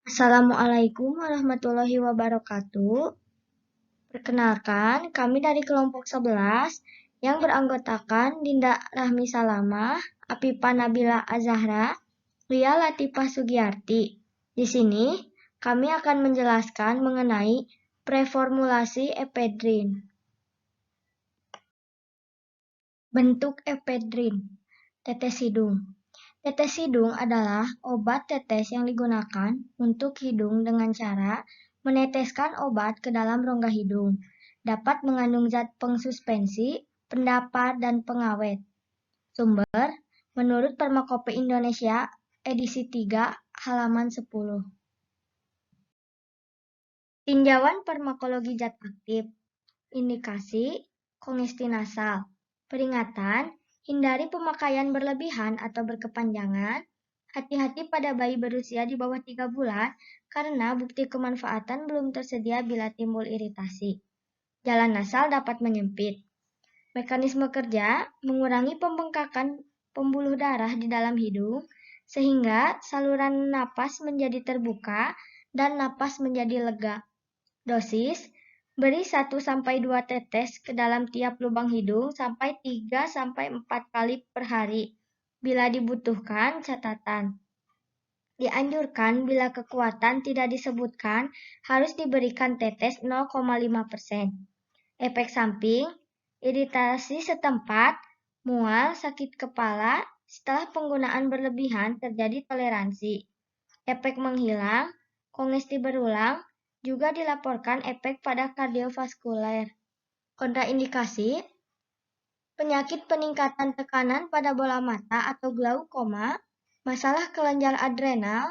Assalamualaikum warahmatullahi wabarakatuh. Perkenalkan, kami dari kelompok 11 yang beranggotakan Dinda Rahmi Salamah, Afifa Nabila Azahra, Lia Latifah Sugiyarti. Di sini, kami akan menjelaskan mengenai preformulasi efedrin. Bentuk efedrin, tetes hidung. Tetes hidung adalah obat tetes yang digunakan untuk hidung dengan cara meneteskan obat ke dalam rongga hidung. Dapat mengandung zat pengsuspensi, pendapar, dan pengawet. Sumber menurut Farmakope Indonesia edisi 3 halaman 10. Tinjauan farmakologi zat aktif. Indikasi kongestin nasal. Peringatan, hindari pemakaian berlebihan atau berkepanjangan. Hati-hati pada bayi berusia di bawah 3 bulan karena bukti kemanfaatan belum tersedia bila timbul iritasi. Jalan nasal dapat menyempit. Mekanisme kerja mengurangi pembengkakan pembuluh darah di dalam hidung sehingga saluran napas menjadi terbuka dan napas menjadi lega. Dosis, beri 1-2 tetes ke dalam tiap lubang hidung sampai 3-4 kali per hari. Bila dibutuhkan, catatan. Dianjurkan bila kekuatan tidak disebutkan, harus diberikan tetes 0,5%. Efek samping, iritasi setempat, mual, sakit kepala, setelah penggunaan berlebihan terjadi toleransi. Efek menghilang, kongesti berulang, juga dilaporkan efek pada kardiovaskuler. Kontraindikasi, penyakit peningkatan tekanan pada bola mata atau glaukoma, masalah kelenjar adrenal,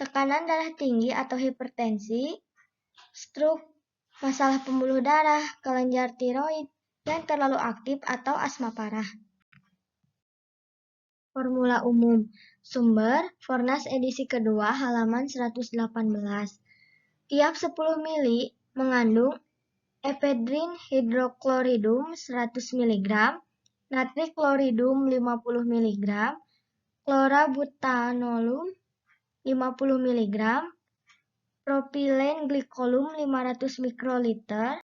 tekanan darah tinggi atau hipertensi, stroke, masalah pembuluh darah, kelenjar tiroid yang terlalu aktif atau asma parah. Formula umum. Sumber Fornas edisi kedua halaman 118. Tiap 10 mili mengandung efedrin hidrokloridum 100 mg, natrikloridum 50 mg, chlorabutanolom 50 mg, propilen glikolum 500 mikroliter,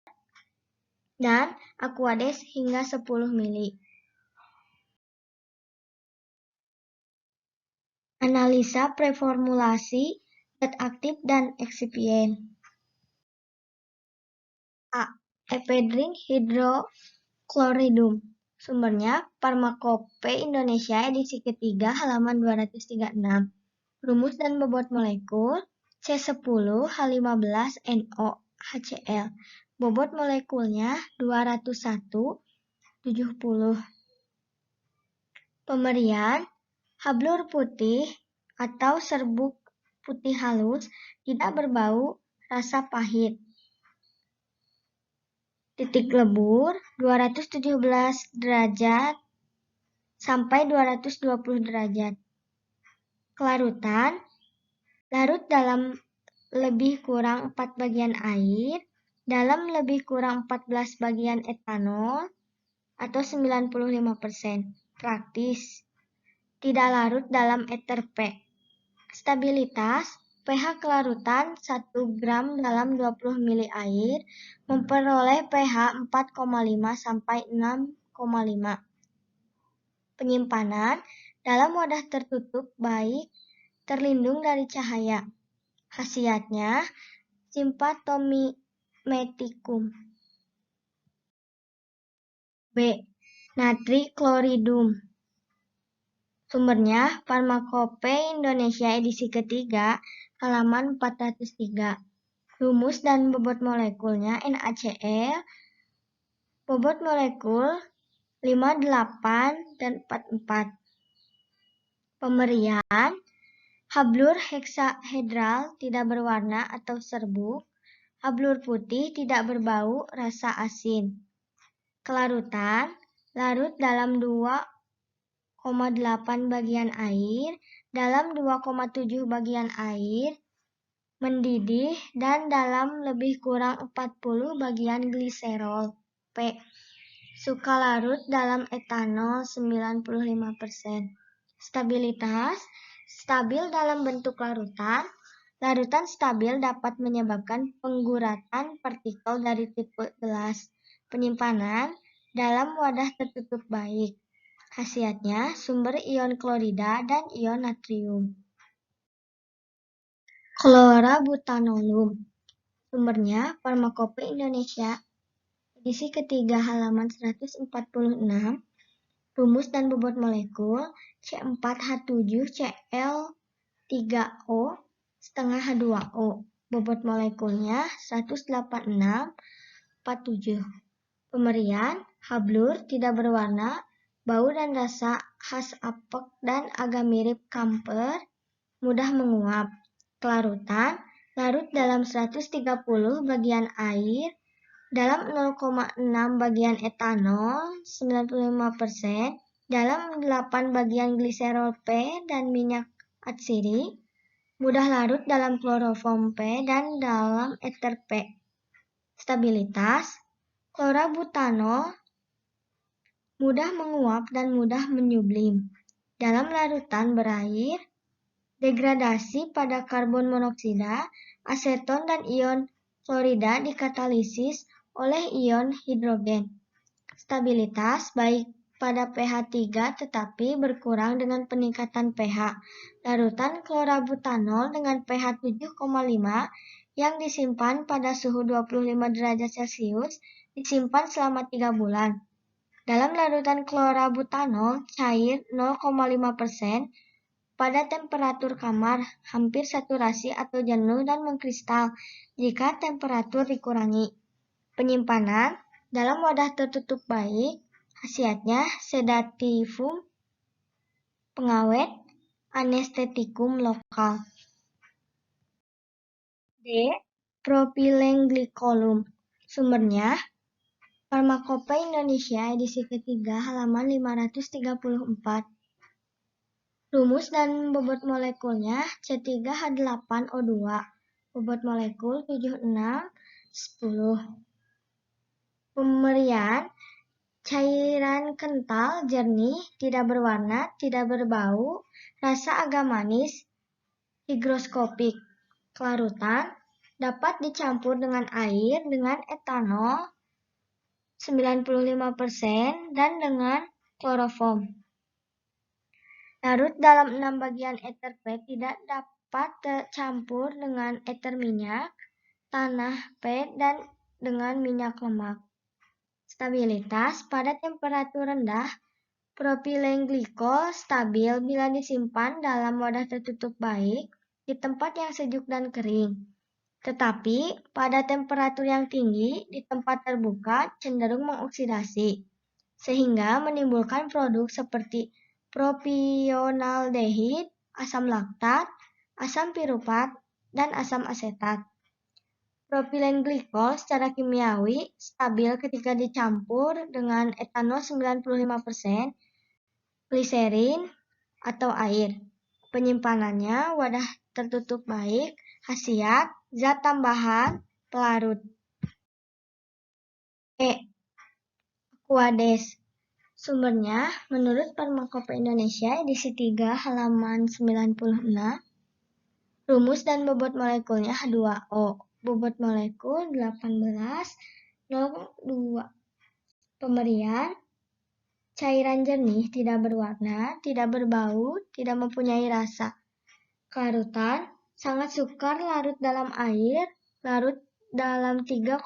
dan aquades hingga 10 mili. Analisa preformulasi zat aktif dan eksipien. A. Efedrin hidrokloridum. Sumbernya Farmakope Indonesia edisi ketiga halaman 236. Rumus dan bobot molekul C10H15NO HCl. Bobot molekulnya 201,70. Pemberian hablur putih atau serbuk putih halus, tidak berbau, rasa pahit. Titik lebur 217 derajat sampai 220 derajat. Kelarutan, larut dalam lebih kurang 4 bagian air, dalam lebih kurang 14 bagian etanol, atau 95%. Praktis, tidak larut dalam eter P. Stabilitas, pH kelarutan 1 gram dalam 20 mili air, memperoleh pH 4,5 sampai 6,5. Penyimpanan dalam wadah tertutup baik, terlindung dari cahaya. Khasiatnya simptomimetikum. B. Natrikloridum. Sumbernya Farmakope Indonesia edisi ketiga halaman 403. Rumus dan bobot molekulnya NaCl. Bobot molekul 58 dan 44. Pemberian hablur heksahedral tidak berwarna atau serbuk, hablur putih tidak berbau, rasa asin. Kelarutan, larut dalam 2,8 bagian air, dalam 2,7 bagian air, mendidih, dan dalam lebih kurang 40 bagian gliserol. P. Suka larut dalam etanol 95%. Stabilitas, stabil dalam bentuk larutan, Larutan stabil dapat menyebabkan pengguratan partikel dari tipe gelas. Penyimpanan dalam wadah tertutup baik. Khasiatnya sumber ion klorida dan ion natrium. Chlorabutanolom. Sumbernya Farmakope Indonesia. Edisi ketiga halaman 146. Rumus dan bobot molekul C4H7Cl3O setengah H2O. Bobot molekulnya 186,47. Pemberian hablur, tidak berwarna, bau dan rasa khas apek dan agak mirip kamper, mudah menguap. Kelarutan, larut dalam 130 bagian air, dalam 0,6 bagian etanol, 95%, dalam 8 bagian gliserol P dan minyak atsiri, mudah larut dalam kloroform P dan dalam ether P. Stabilitas, chlorobutanol mudah menguap dan mudah menyublim. Dalam larutan berair, degradasi pada karbon monoksida, aseton dan ion klorida dikatalisis oleh ion hidrogen. Stabilitas baik pada pH 3 tetapi berkurang dengan peningkatan pH. Larutan chlorobutanol dengan pH 7,5 yang disimpan pada suhu 25 derajat Celcius disimpan selama 3 bulan. Dalam larutan chlorobutanol cair 0,5% pada temperatur kamar, hampir saturasi atau jenuh dan mengkristal jika temperatur dikurangi. Penyimpanan dalam wadah tertutup baik, khasiatnya sedatifum, pengawet, anestetikum lokal. D. Propylenglycolum. Sumbernya Farmakope Indonesia edisi ketiga halaman 534. Rumus dan bobot molekulnya C3H8O2. Bobot molekul 7610. Pemberian cairan kental, jernih, tidak berwarna, tidak berbau, rasa agak manis, higroskopik. Kelarutan dapat dicampur dengan air, dengan etanol 95% dan dengan kloroform. Larut dalam 6 bagian ether P tidak dapat tercampur dengan ether minyak, tanah P dan dengan minyak lemak. Stabilitas pada temperatur rendah, propylengglikol stabil bila disimpan dalam wadah tertutup baik di tempat yang sejuk dan kering. Tetapi pada temperatur yang tinggi di tempat terbuka cenderung mengoksidasi, sehingga menimbulkan produk seperti propionaldehid, asam laktat, asam piruvat, dan asam asetat. Propylengglikol secara kimiawi stabil ketika dicampur dengan etanol 95%, gliserin, atau air. Penyimpanannya wadah tertutup baik, khasiat, zat tambahan, pelarut. E. Aquades. Sumbernya menurut Farmakope Indonesia edisi 3 halaman 96. Rumus dan bobot molekulnya H2O. Bobot molekul 18,02. Pemberian cairan jernih, tidak berwarna, tidak berbau, tidak mempunyai rasa. Kelarutan sangat sukar, larut dalam air, larut dalam 3,5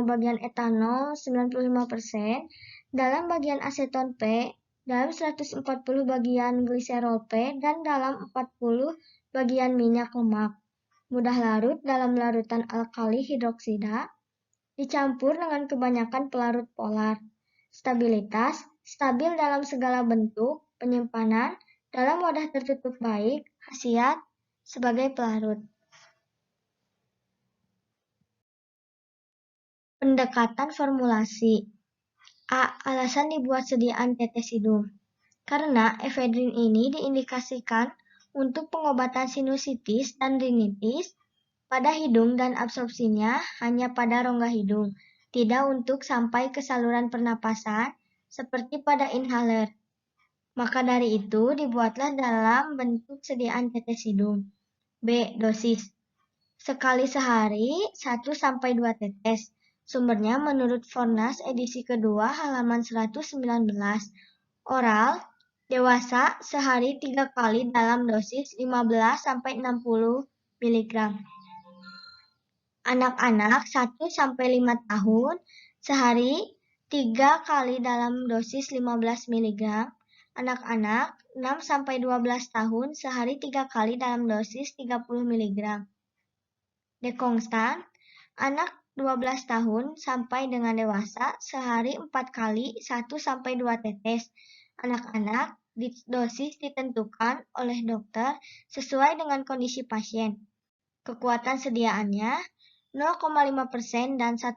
bagian etanol 95%, dalam bagian aseton P, dalam 140 bagian gliserol P, dan dalam 40 bagian minyak lemak. Mudah larut dalam larutan alkali hidroksida, dicampur dengan kebanyakan pelarut polar. Stabilitas stabil dalam segala bentuk. Penyimpanan dalam wadah tertutup baik. Khasiat sebagai pelarut. Pendekatan formulasi. A. Alasan dibuat sediaan tetesidum. Karena efedrin ini diindikasikan untuk pengobatan sinusitis dan rinitis pada hidung dan absorpsinya hanya pada rongga hidung, tidak untuk sampai ke saluran pernapasan seperti pada inhaler. Maka dari itu dibuatlah dalam bentuk sediaan tetesidum. B. Dosis. Sekali sehari 1-2 tetes. Sumbernya menurut Fornas edisi kedua halaman 119. Oral, dewasa sehari 3 kali dalam dosis 15-60 mg. Anak-anak 1-5 tahun sehari 3 kali dalam dosis 15 mg. Anak-anak 6-12 tahun sehari 3 kali dalam dosis 30 mg. Dekonstan, anak 12 tahun sampai dengan dewasa sehari 4 kali 1-2 tetes. Anak-anak dosis ditentukan oleh dokter sesuai dengan kondisi pasien. Kekuatan sediaannya 0,5% dan 1%.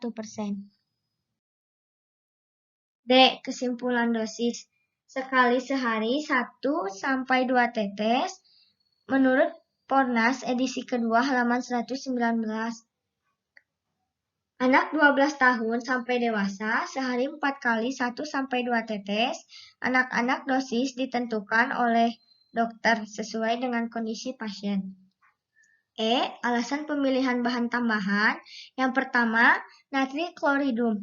D. Kesimpulan dosis. Sekali sehari 1-2 tetes menurut Fornas edisi kedua halaman 119. Anak 12 tahun sampai dewasa sehari 4 kali 1-2 tetes. Anak-anak dosis ditentukan oleh dokter sesuai dengan kondisi pasien. E. Alasan pemilihan bahan tambahan. Yang pertama, natri kloridum.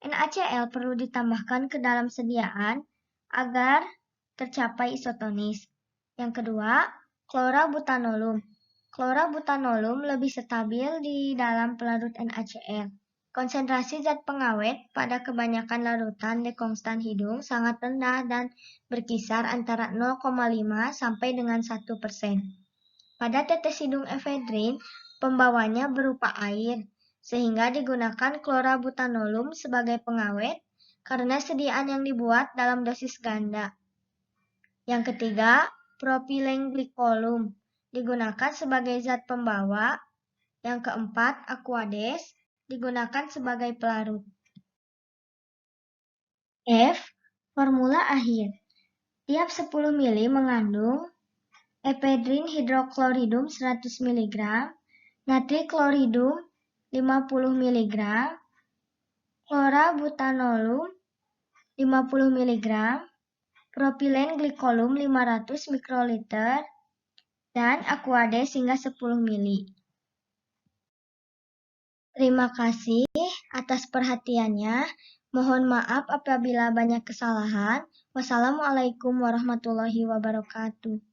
NaCl perlu ditambahkan ke dalam sediaan agar tercapai isotonis. Yang kedua, klorabutanolum. Klorabutanolum lebih stabil di dalam pelarut NaCl. Konsentrasi zat pengawet pada kebanyakan larutan dekonstan hidung sangat rendah dan berkisar antara 0,5 sampai dengan 1%. Pada tetes hidung efedrin, pembawanya berupa air, sehingga digunakan klorabutanolum sebagai pengawet karena sediaan yang dibuat dalam dosis ganda. Yang ketiga, propilenglikolum digunakan sebagai zat pembawa. Yang keempat, aquades digunakan sebagai pelarut. F. Formula akhir. Tiap 10 ml mengandung efedrin hidrokloridum 100 mg, natri kloridum 50 mg, klorabutanolum 50 mg, propilen glikolum 500 mikroliter, dan aquades hingga 10 ml. Terima kasih atas perhatiannya. Mohon maaf apabila banyak kesalahan. Wassalamualaikum warahmatullahi wabarakatuh.